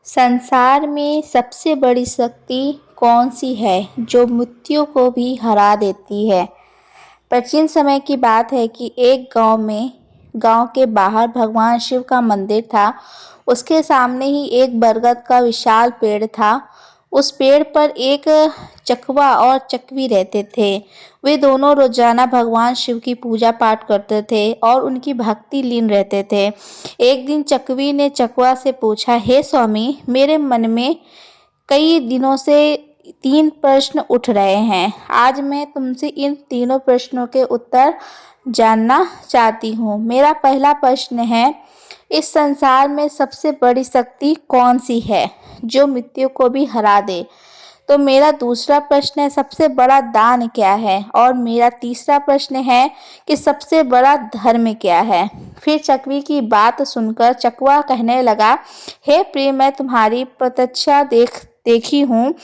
संसार में सबसे बड़ी शक्ति कौन सी है जो मृत्यु को भी हरा देती है। प्राचीन समय की बात है कि एक गांव के बाहर भगवान शिव का मंदिर था। उसके सामने ही एक बरगद का विशाल पेड़ था। उस पेड़ पर एक चकवा और चकवी रहते थे। वे दोनों रोजाना भगवान शिव की पूजा पाठ करते थे और उनकी भक्ति लीन रहते थे। एक दिन चकवी ने चकवा से पूछा, हे स्वामी, मेरे मन में कई दिनों से 3 प्रश्न उठ रहे हैं। आज मैं तुमसे इन तीनों प्रश्नों के उत्तर जानना चाहती हूँ। मेरा पहला प्रश्न है, इस संसार में सबसे बड़ी शक्ति कौन सी है जो मृत्यु को भी हरा दे। तो मेरा दूसरा प्रश्न है, सबसे बड़ा दान क्या है। और मेरा तीसरा प्रश्न है कि सबसे बड़ा धर्म क्या है। फिर चकवी की बात सुनकर चकवा कहने लगा, हे प्रिय, मैं तुम्हारी प्रतीक्षा देखी हूँ।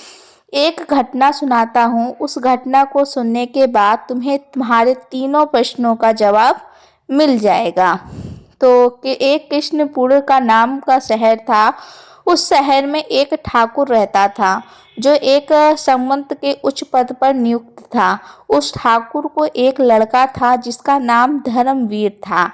एक घटना सुनाता हूँ। उस घटना को सुनने के बाद तुम्हें तुम्हारे तीनों प्रश्नों का जवाब मिल जाएगा। तो कि एक कृष्णपुर का नाम का शहर था। उस शहर में एक ठाकुर रहता था जो एक सामंत के उच्च पद पर नियुक्त था। उस ठाकुर को एक लड़का था जिसका नाम धर्मवीर था।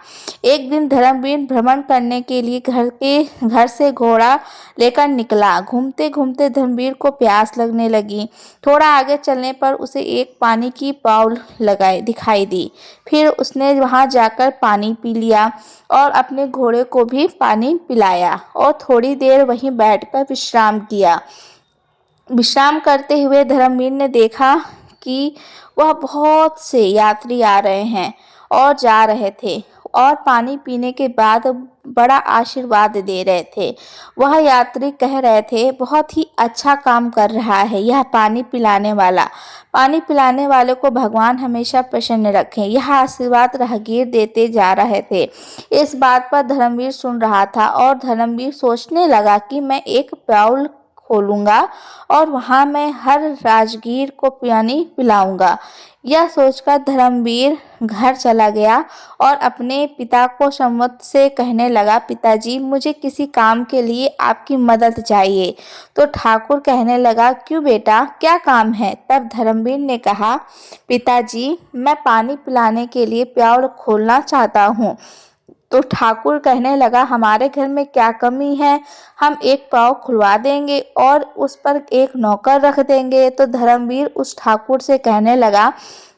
एक दिन धर्मवीर भ्रमण करने के लिए घर से घोड़ा लेकर निकला। घूमते घूमते धर्मवीर को प्यास लगने लगी। थोड़ा आगे चलने पर उसे एक पानी की बाउल दिखाई दी। फिर उसने वहां जाकर पानी पी लिया और अपने घोड़े को भी पानी पिलाया और थोड़ी देर वहीं बैठकर विश्राम किया। विश्राम करते हुए धर्मवीर ने देखा कि वह बहुत से यात्री आ रहे हैं और जा रहे थे और पानी पीने के बाद बड़ा आशीर्वाद दे रहे थे। वह यात्री कह रहे थे, बहुत ही अच्छा काम कर रहा है यह पानी पिलाने वाला। पानी पिलाने वाले को भगवान हमेशा प्रसन्न रखें, यह आशीर्वाद राहगीर देते जा रहे थे। इस बात पर धर्मवीर सुन रहा था और धर्मवीर सोचने लगा कि मैं एक बाउल खोलूंगा और वहां मैं हर राजगीर को पानी पिलाऊंगा। यह सोचकर धर्मवीर घर चला गया और अपने पिता को सम्मत से कहने लगा, पिताजी, मुझे किसी काम के लिए आपकी मदद चाहिए। तो ठाकुर कहने लगा, क्यों बेटा, क्या काम है। तब धर्मवीर ने कहा, पिताजी, मैं पानी पिलाने के लिए प्याऊ खोलना चाहता हूँ। तो ठाकुर कहने लगा, हमारे घर में क्या कमी है, हम एक पाव खुलवा देंगे और उस पर एक नौकर रख देंगे। तो धर्मवीर उस ठाकुर से कहने लगा,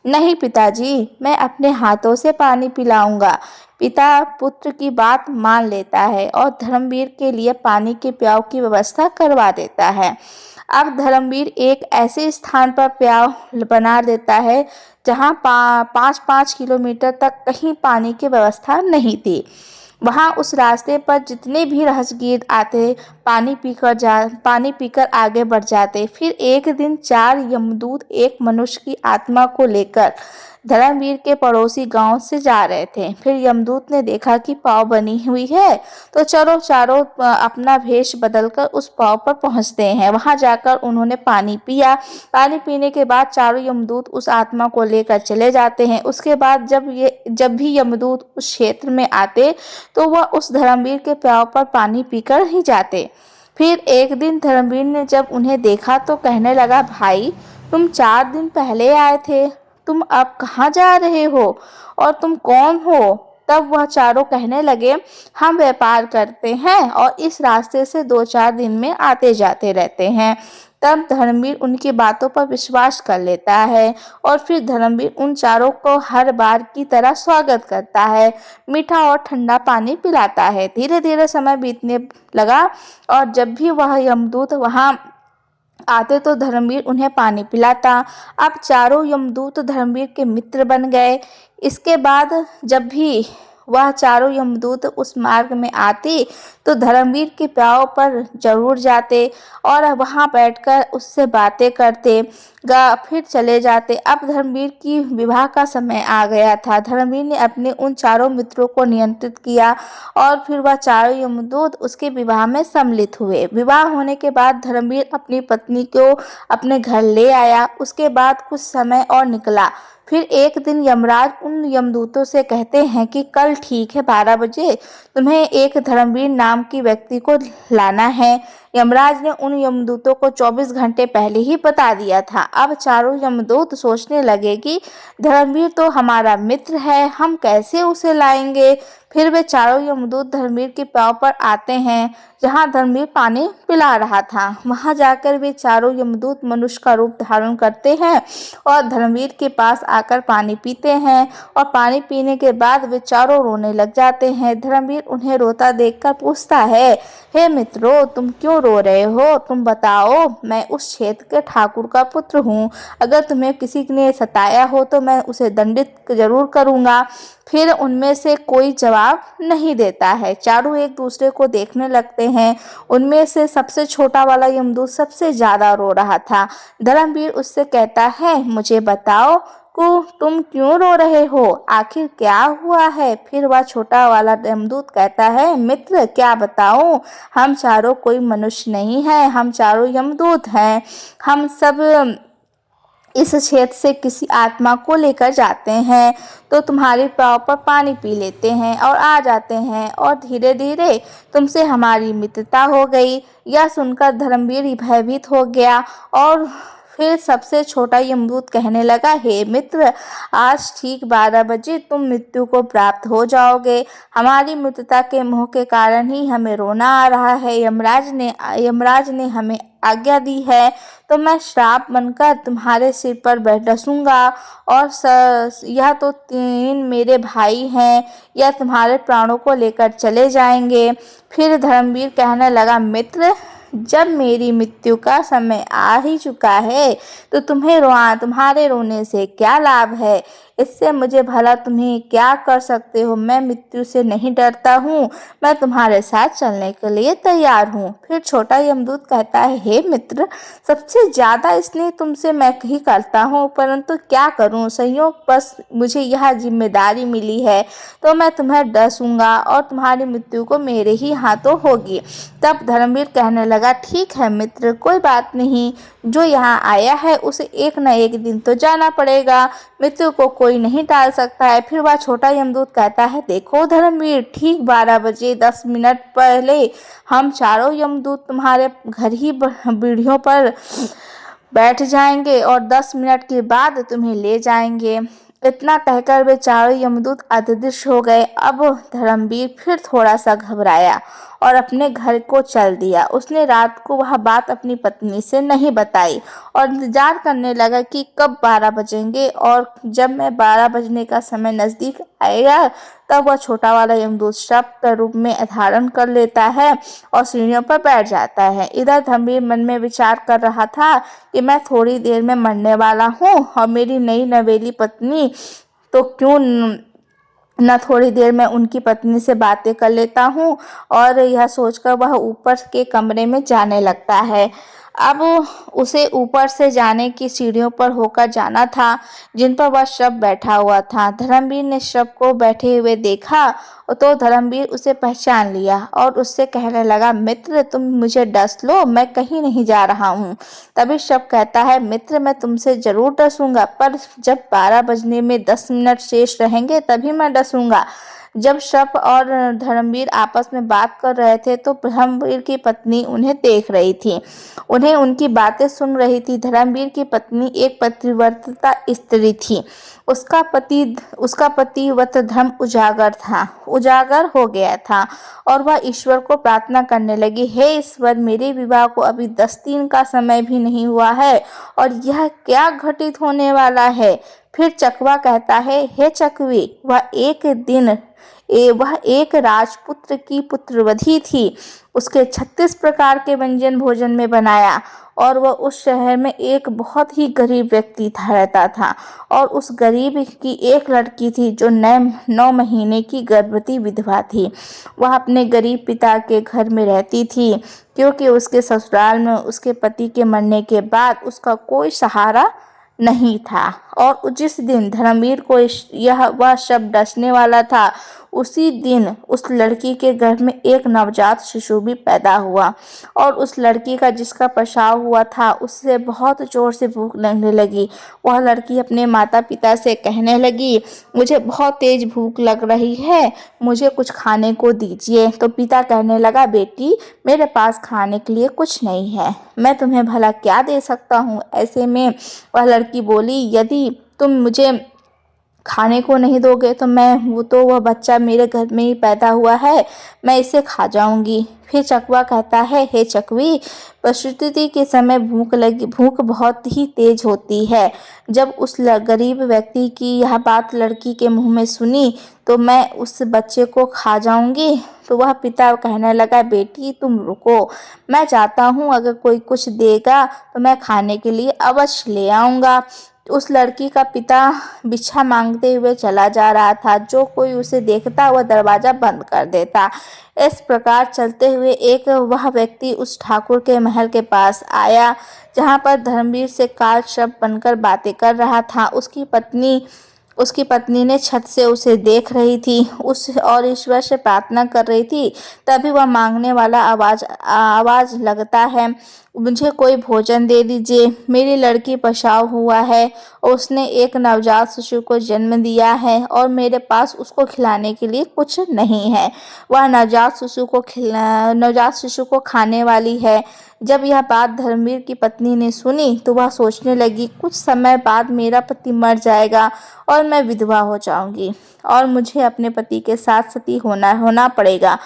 नहीं पिताजी, मैं अपने हाथों से पानी पिलाऊंगा। पिता पुत्र की बात मान लेता है और धर्मवीर के लिए पानी के प्याऊ की व्यवस्था करवा देता है। अब धर्मवीर एक ऐसे स्थान पर प्याऊ बना देता है जहाँ 5-5 किलोमीटर तक कहीं पानी की व्यवस्था नहीं थी। वहाँ उस रास्ते पर जितने भी राहगीर आते पानी पीकर आगे बढ़ जाते। फिर एक दिन 4 यमदूत एक मनुष्य की आत्मा को लेकर धर्मवीर के पड़ोसी गांव से जा रहे थे। फिर यमदूत ने देखा कि पाव बनी हुई है, तो चलो चारों अपना भेष बदलकर उस पाव पर पहुंचते हैं। वहां जाकर उन्होंने पानी पिया। पानी पीने के बाद चारों यमदूत उस आत्मा को लेकर चले जाते हैं। उसके बाद जब भी यमदूत उस क्षेत्र में आते तो वह उस धर्मवीर के प्याऊ पर पानी पीकर ही जाते। फिर एक दिन धर्मवीर ने जब उन्हें देखा तो कहने लगा, भाई, तुम 4 दिन पहले आए थे, तुम अब कहाँ जा रहे हो और तुम कौन हो। तब वह चारों कहने लगे, हम व्यापार करते हैं और इस रास्ते से 2-4 दिन में आते जाते रहते हैं। तब धर्मवीर उनकी बातों पर विश्वास कर लेता है और फिर धर्मवीर उन चारों को हर बार की तरह स्वागत करता है, मीठा और ठंडा पानी पिलाता है। धीरे धीरे समय बीतने लगा और जब भी वह यमदूत वहां आते तो धर्मवीर उन्हें पानी पिलाता। अब चारों यमदूत धर्मवीर के मित्र बन गए। इसके बाद जब भी वह चारों यमदूत उस मार्ग में आते तो धर्मवीर के प्याऊ पर जरूर जाते और वहां बैठकर उससे बातें करते, फिर चले जाते। अब धर्मवीर की विवाह का समय आ गया था। धर्मवीर ने अपने उन चारों मित्रों को नियंत्रित किया और फिर वह चारों यमदूत उसके विवाह में सम्मिलित हुए। विवाह होने के बाद धर्मवीर अपनी पत्नी को अपने घर ले आया। उसके बाद कुछ समय और निकला। फिर एक दिन यमराज उन यमदूतों से कहते हैं कि कल ठीक है 12 बजे तुम्हें एक धर्मवीर नाम की व्यक्ति को लाना है। यमराज ने उन यमदूतों को 24 घंटे पहले ही बता दिया था। अब चारों यमदूत सोचने लगे कि धर्मवीर तो हमारा मित्र है, हम कैसे उसे लाएंगे। फिर वे चारों यमदूत धर्मवीर के पांव पर आते हैं जहां धर्मवीर पानी पिला रहा था। वहां जाकर वे चारों यमदूत मनुष्य का रूप धारण करते हैं और धर्मवीर के पास आकर पानी पीते हैं और पानी पीने के बाद वे चारों रोने लग जाते हैं। धर्मवीर उन्हें रोता देखकर पूछता है, हे मित्रों, तुम क्यों रो रहे हो? तुम बताओ, मैं उस क्षेत्र के ठाकुर का पुत्र हूँ। अगर तुम्हें किसी ने सताया हो तो मैं उसे दंडित जरूर करूँगा। फिर उनमें से कोई जवाब नहीं देता है। चारों एक दूसरे को देखने लगते हैं। उनमें से सबसे छोटा वाला यमदूत सबसे ज्यादा रो रहा था। धर्मवीर उससे कहता है, मुझे बताओ को तुम क्यों रो रहे हो? आखिर क्या हुआ है? फिर वह छोटा वाला यमदूत कहता है, मित्र क्या बताऊं, हम चारों कोई मनुष्य नहीं है, हम चारों यमदूत हैं। हम सब इस क्षेत्र से किसी आत्मा को लेकर जाते हैं तो तुम्हारे पाँव पर पानी पी लेते हैं और आ जाते हैं और धीरे धीरे तुमसे हमारी मित्रता हो गई। यह सुनकर धर्मवीर भयभीत हो गया और फिर सबसे छोटा यमदूत कहने लगा, हे मित्र, आज ठीक 12 बजे तुम मृत्यु को प्राप्त हो जाओगे। हमारी मित्रता के मोह के कारण ही हमें रोना आ रहा है। यमराज ने हमें आज्ञा दी है तो मैं श्राप बनकर तुम्हारे सिर पर बैठ डसूंगा और यह तो 3 मेरे भाई हैं, यह तुम्हारे प्राणों को लेकर चले जाएंगे। फिर धर्मवीर कहने लगा, मित्र, जब मेरी मृत्यु का समय आ ही चुका है तो तुम्हारे रोने से क्या लाभ है? इससे मुझे भला तुम्हें क्या कर सकते हो? मैं मृत्यु से नहीं डरता हूँ, मैं तुम्हारे साथ चलने के लिए तैयार हूँ। फिर छोटा यमदूत कहता है, हे मित्र, सबसे ज्यादा स्नेह तुमसे मैं ही करता हूँ, परंतु क्या करूँ, संयोग बस मुझे यह जिम्मेदारी मिली है तो मैं तुम्हें डसूंगा और तुम्हारी मृत्यु को मेरे ही हाथों होगी। तब धर्मवीर कहने लगा, ठीक है मित्र, कोई बात नहीं, जो यहाँ आया है उसे एक न एक दिन तो जाना पड़ेगा, मृत्यु को कोई नहीं टाल सकता है। फिर वह छोटा यमदूत कहता है, देखो धर्मवीर, ठीक 12 बजे 10 मिनट पहले हम चारों यमदूत तुम्हारे घर ही बीढ़ियों पर बैठ जाएंगे और 10 मिनट के बाद तुम्हें ले जाएंगे। इतना कहकर वे चारों यमदूत अदृश्य हो गए। अब धर्मवीर फिर थोड़ा सा घबराया और अपने घर को चल दिया। उसने रात को वह बात अपनी पत्नी से नहीं बताई और इंतजार करने लगा कि कब 12 बजेंगे और जब मैं 12 बजने का समय नजदीक आएगा तब वह छोटा वाला यमदूत शव के रूप में धारण कर लेता है और सीढ़ियों पर बैठ जाता है। इधर धर्मवीर मन में विचार कर रहा था कि मैं थोड़ी देर में मरने वाला हूँ और मेरी नई नवेली पत्नी तो क्यों न थोड़ी देर में उनकी पत्नी से बातें कर लेता हूँ। और यह सोचकर वह ऊपर के कमरे में जाने लगता है। अब उसे ऊपर से जाने की सीढ़ियों पर होकर जाना था जिन पर वह शव बैठा हुआ था। धर्मवीर ने शव को बैठे हुए देखा तो धर्मवीर उसे पहचान लिया और उससे कहने लगा, मित्र, तुम मुझे डस लो, मैं कहीं नहीं जा रहा हूँ। तभी शव कहता है, मित्र, मैं तुमसे जरूर डसूंगा, पर जब 12 बजने में 10 मिनट शेष रहेंगे तभी मैं डसूंगा। जब शव और धर्मवीर आपस में बात कर रहे थे तो धर्मवीर की पत्नी उन्हें देख रही थी, उन्हें उनकी बातें सुन रही थी। धर्मवीर की पत्नी एक पतिव्रता स्त्री थी। उसका पतिव्रत धर्म उजागर हो गया था और वह ईश्वर को प्रार्थना करने लगी, हे ईश्वर, मेरे विवाह को अभी 10 दिन का समय भी नहीं हुआ है और यह क्या घटित होने वाला है। फिर चकवा कहता है, हे चकवी, वह एक राजपुत्र की पुत्रवधि थी। उसके 36 प्रकार के व्यंजन भोजन में बनाया और वह उस शहर में एक बहुत ही गरीब व्यक्ति रहता था और उस गरीब की एक लड़की थी जो 9 महीने की गर्भवती विधवा थी। वह अपने गरीब पिता के घर में रहती थी क्योंकि उसके ससुराल में उसके पति के मरने के बाद उसका कोई सहारा नहीं था। और जिस दिन धर्मवीर को वह शव डसने वाला था उसी दिन उस लड़की के घर में एक नवजात शिशु भी पैदा हुआ और उस लड़की का जिसका प्रसव हुआ था उससे बहुत जोर से भूख लगने लगी। वह लड़की अपने माता पिता से कहने लगी, मुझे बहुत तेज भूख लग रही है, मुझे कुछ खाने को दीजिए। तो पिता कहने लगा, बेटी मेरे पास खाने के लिए कुछ नहीं है, मैं तुम्हें भला क्या दे सकता हूँ। ऐसे में वह लड़की बोली, यदि तुम मुझे खाने को नहीं दोगे तो वह बच्चा मेरे घर में ही पैदा हुआ है, मैं इसे खा जाऊंगी। फिर चकवा कहता है, हे चकवी, प्रसूति के समय भूख बहुत ही तेज होती है। जब उस गरीब व्यक्ति की यह बात लड़की के मुंह में सुनी तो मैं उस बच्चे को खा जाऊंगी। तो वह पिता कहने लगा, बेटी तुम रुको, मैं जाता हूँ, अगर कोई कुछ देगा तो मैं खाने के लिए अवश्य ले आऊँगा। उस लड़की का पिता भिक्षा मांगते हुए चला जा रहा था। जो कोई उसे देखता वह दरवाजा बंद कर देता। इस प्रकार चलते हुए वह व्यक्ति उस ठाकुर के महल के पास आया जहाँ पर धर्मवीर से कालसर्प बनकर बातें कर रहा था। उसकी पत्नी ने छत से उसे देख रही थी और ईश्वर से प्रार्थना कर रही थी। तभी वह मांगने वाला आवाज लगता है, मुझे कोई भोजन दे दीजिए, मेरी लड़की प्रसव हुआ है और उसने एक नवजात शिशु को जन्म दिया है और मेरे पास उसको खिलाने के लिए कुछ नहीं है। वह नवजात शिशु को खाने वाली है। जब यह बात धर्मवीर की पत्नी ने सुनी तो वह सोचने लगी, कुछ समय बाद मेरा पति मर जाएगा और मैं विधवा हो जाऊंगी और मुझे अपने पति के साथ सती होना पड़ेगा,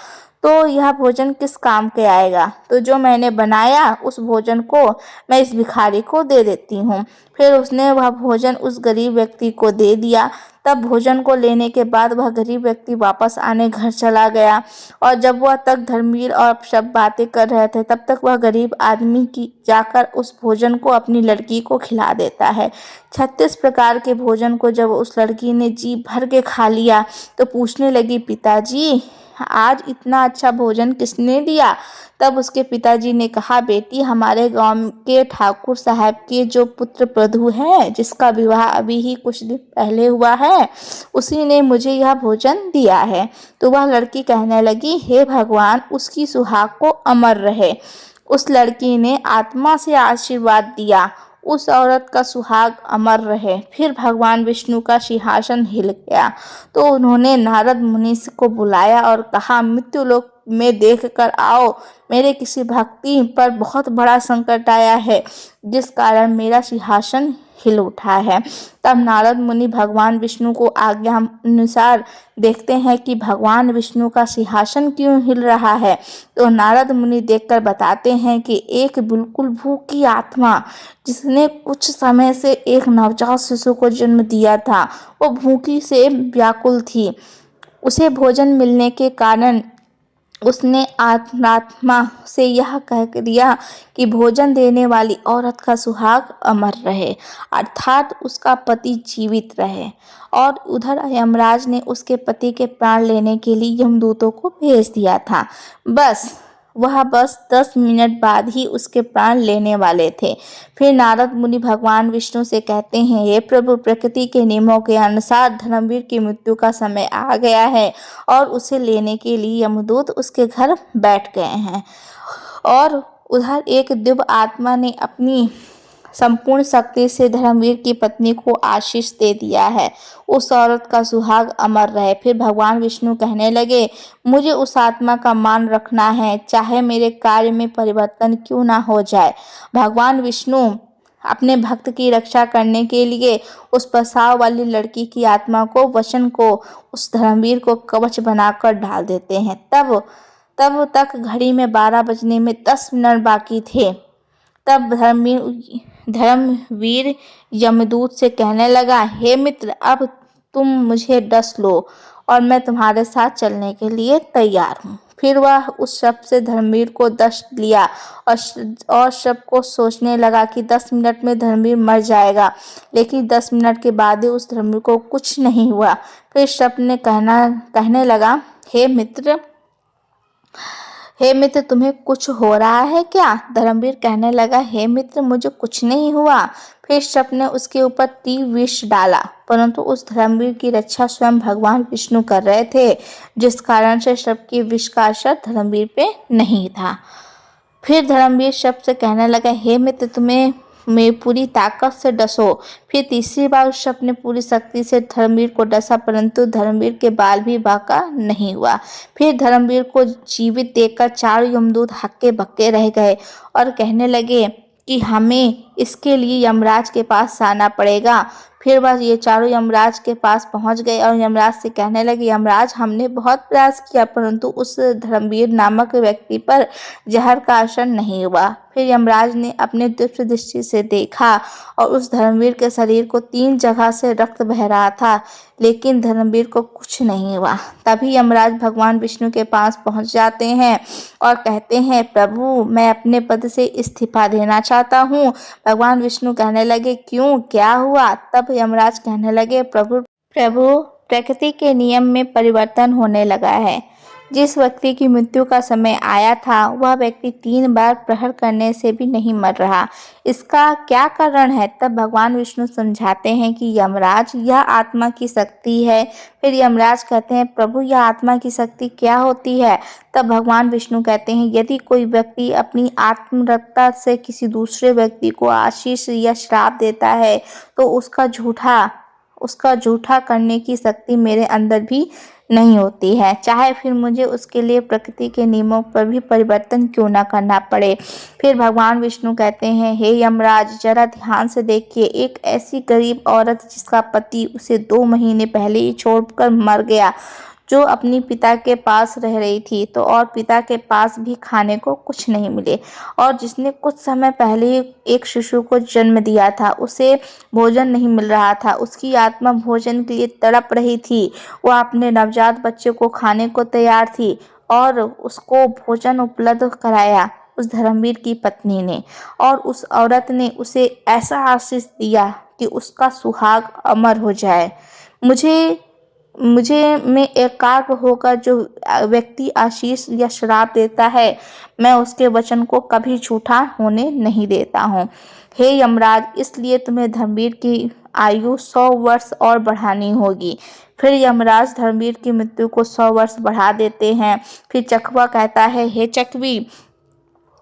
तो यह भोजन किस काम के आएगा। तो जो मैंने बनाया उस भोजन को मैं इस भिखारी को दे देती हूँ। फिर उसने वह भोजन उस गरीब व्यक्ति को दे दिया। तब भोजन को लेने के बाद वह गरीब व्यक्ति वापस आने घर चला गया और जब वह तक धर्मवीर और सब बातें कर रहे थे तब तक वह गरीब आदमी की जाकर उस भोजन को अपनी लड़की को खिला देता है। 36 प्रकार के भोजन को जब उस लड़की ने जी भर के खा लिया तो पूछने लगी, पिताजी आज इतना अच्छा भोजन किसने दिया। तब उसके पिताजी ने कहा, बेटी हमारे गांव के ठाकुर साहब के जो पुत्र प्रधु है, जिसका विवाह अभी ही कुछ दिन पहले हुआ है, उसी ने मुझे यह भोजन दिया है। तो वह लड़की कहने लगी, हे भगवान उसकी सुहाग को अमर रहे। उस लड़की ने आत्मा से आशीर्वाद दिया, उस औरत का सुहाग अमर रहे। फिर भगवान विष्णु का सिंहासन हिल गया तो उन्होंने नारद मुनि को बुलाया और कहा, मृत्युलोक में देख कर आओ, मेरे किसी भक्ति पर बहुत बड़ा संकट आया है जिस कारण मेरा सिंहासन हिल उठा है। तब नारद मुनि भगवान विष्णु को आज्ञा अनुसार देखते हैं कि भगवान विष्णु का सिंहासन क्यों हिल रहा है। तो नारद मुनि देखकर बताते हैं कि एक बिल्कुल भूखी आत्मा जिसने कुछ समय से एक नवजात शिशु को जन्म दिया था, वो भूखी से व्याकुल थी। उसे भोजन मिलने के कारण उसने आत्मा से यह कह दिया कि भोजन देने वाली औरत का सुहाग अमर रहे, अर्थात उसका पति जीवित रहे। और उधर यमराज ने उसके पति के प्राण लेने के लिए यमदूतों को भेज दिया था। बस 10 मिनट बाद ही उसके प्राण लेने वाले थे। फिर नारद मुनि भगवान विष्णु से कहते हैं, हे प्रभु, प्रकृति के नियमों के अनुसार धर्मवीर की मृत्यु का समय आ गया है और उसे लेने के लिए यमदूत उसके घर बैठ गए हैं। और उधर एक दिव्य आत्मा ने अपनी संपूर्ण शक्ति से धर्मवीर की पत्नी को आशीष दे दिया है, उस औरत का सुहाग अमर रहे। फिर भगवान विष्णु कहने लगे, मुझे उस आत्मा का मान रखना है, चाहे मेरे कार्य में परिवर्तन क्यों ना हो जाए। भगवान विष्णु अपने भक्त की रक्षा करने के लिए उस प्रसव वाली लड़की की आत्मा को वचन को उस धर्मवीर को कवच बनाकर डाल देते हैं। तब तक घड़ी में 12 बजने में 10 मिनट बाकी थे। तब धर्मवीर यमदूत से कहने लगा, हे मित्र, अब तुम मुझे डस लो और मैं तुम्हारे साथ चलने के लिए तैयार हूँ। फिर वह उस शब्द से धर्मवीर को डस लिया और शब्द को सोचने लगा कि 10 मिनट में धर्मवीर मर जाएगा, लेकिन 10 मिनट के बाद ही उस धर्मवीर को कुछ नहीं हुआ। फिर शब्द ने कहने लगा, हे मित्र, हे मित्र, तुम्हें कुछ हो रहा है क्या? धर्मवीर कहने लगा, हे मित्र, मुझे कुछ नहीं हुआ। फिर सर्प ने उसके ऊपर तीव्र विष डाला, परंतु उस धर्मवीर की रक्षा स्वयं भगवान विष्णु कर रहे थे, जिस कारण से सर्प के विष का असर धर्मवीर पे नहीं था। फिर धर्मवीर सर्प से कहने लगा, हे मित्र, तुम्हें में पूरी ताकत से डसो। फिर तीसरी बार उस सर्प ने पूरी शक्ति से धर्मवीर को डसा, परंतु धर्मवीर के बाल भी बांका नहीं हुआ। फिर धर्मवीर को जीवित देखकर चारों यमदूत हक्के बक्के रह गए और कहने लगे कि हमें इसके लिए यमराज के पास आना पड़ेगा। फिर बस ये चारों यमराज के पास पहुंच गए और यमराज से कहने लगे, यमराज, हमने बहुत प्रयास किया, परंतु उस धर्मवीर नामक व्यक्ति पर जहर का असर नहीं हुआ। फिर यमराज ने अपने दिव्य दृष्टि से देखा और उस धर्मवीर के शरीर को 3 जगह से रक्त बह रहा था, लेकिन धर्मवीर को कुछ नहीं हुआ। तभी यमराज भगवान विष्णु के पास पहुंच जाते हैं और कहते हैं, प्रभु, मैं अपने पद से इस्तीफा देना चाहता हूँ। भगवान विष्णु कहने लगे, क्यों, क्या हुआ? तब यमराज कहने लगे, प्रभु, प्रकृति के नियम में परिवर्तन होने लगा है। जिस व्यक्ति की मृत्यु का समय आया था, वह व्यक्ति 3 बार प्रहार करने से भी नहीं मर रहा। इसका क्या कारण है? तब भगवान विष्णु समझाते हैं कि यमराज, यह आत्मा की शक्ति है। फिर यमराज कहते हैं, प्रभु, यह आत्मा की शक्ति क्या होती है? तब भगवान विष्णु कहते हैं, यदि कोई व्यक्ति अपनी आत्मरक्षा से किसी दूसरे व्यक्ति को आशीष या श्राप देता है, तो उसका झूठा करने की शक्ति मेरे अंदर भी नहीं होती है, चाहे फिर मुझे उसके लिए प्रकृति के नियमों पर भी परिवर्तन क्यों ना करना पड़े। फिर भगवान विष्णु कहते हैं, हे यमराज, जरा ध्यान से देखिए, एक ऐसी गरीब औरत जिसका पति उसे 2 महीने पहले ही छोड़कर मर गया, जो अपनी पिता के पास रह रही थी, तो और पिता के पास भी खाने को कुछ नहीं मिले, और जिसने कुछ समय पहले ही एक शिशु को जन्म दिया था, उसे भोजन नहीं मिल रहा था। उसकी आत्मा भोजन के लिए तड़प रही थी। वह अपने नवजात बच्चे को खाने को तैयार थी और उसको भोजन उपलब्ध कराया उस धर्मवीर की पत्नी ने, और उस औरत ने उसे ऐसा आशीष दिया कि उसका सुहाग अमर हो जाए। मुझे में एकाग्र होकर जो व्यक्ति आशीष या श्राप देता है, मैं उसके वचन को कभी झूठा होने नहीं देता हूँ। हे यमराज, इसलिए तुम्हें धर्मवीर की आयु 100 वर्ष और बढ़ानी होगी। फिर यमराज धर्मवीर की मृत्यु को 100 वर्ष बढ़ा देते हैं। फिर चकवा कहता है, हे चकवी,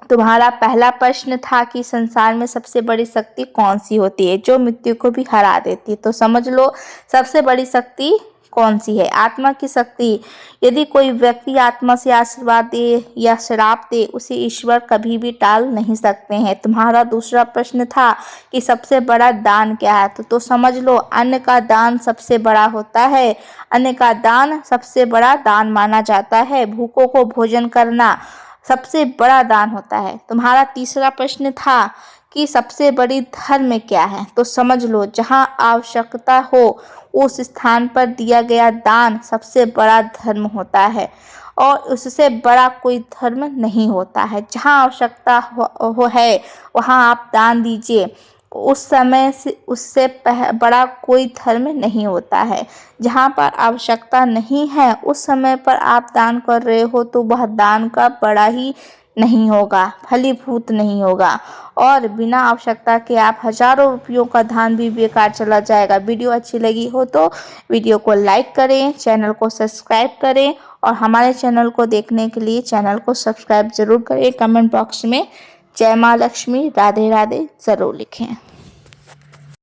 तुम्हारा पहला प्रश्न था कि संसार में सबसे बड़ी शक्ति कौन सी होती है, जो मृत्यु को भी हरा देती है। तो समझ लो, सबसे बड़ी शक्ति कौन सी है? आत्मा की शक्ति। यदि कोई व्यक्ति आत्मा से आशीर्वाद दे या श्राप दे, उसे ईश्वर कभी भी टाल नहीं सकते हैं। तुम्हारा दूसरा प्रश्न था कि सबसे बड़ा दान क्या है, तो समझ लो, अन्न का दान सबसे बड़ा होता है। अन्न का दान सबसे बड़ा दान माना जाता है। भूखों को भोजन करना सबसे बड़ा दान होता है। तुम्हारा तीसरा प्रश्न था कि सबसे बड़ी धर्म क्या है, तो समझ लो, जहाँ आवश्यकता हो उस स्थान पर दिया गया दान सबसे बड़ा धर्म होता है, और उससे बड़ा कोई धर्म नहीं होता है। जहाँ आवश्यकता हो है, वहाँ आप दान दीजिए। उस समय से उससे बड़ा कोई धर्म नहीं होता है। जहाँ पर आवश्यकता नहीं है, उस समय पर आप दान कर रहे हो, तो वह दान का बड़ा ही नहीं होगा, फलीभूत नहीं होगा, और बिना आवश्यकता के आप हजारों रुपयों का दान भी बेकार चला जाएगा। वीडियो अच्छी लगी हो तो वीडियो को लाइक करें, चैनल को सब्सक्राइब करें, और हमारे चैनल को देखने के लिए चैनल को सब्सक्राइब जरूर करें। कमेंट बॉक्स में जय माँ लक्ष्मी, राधे राधे जरूर लिखें।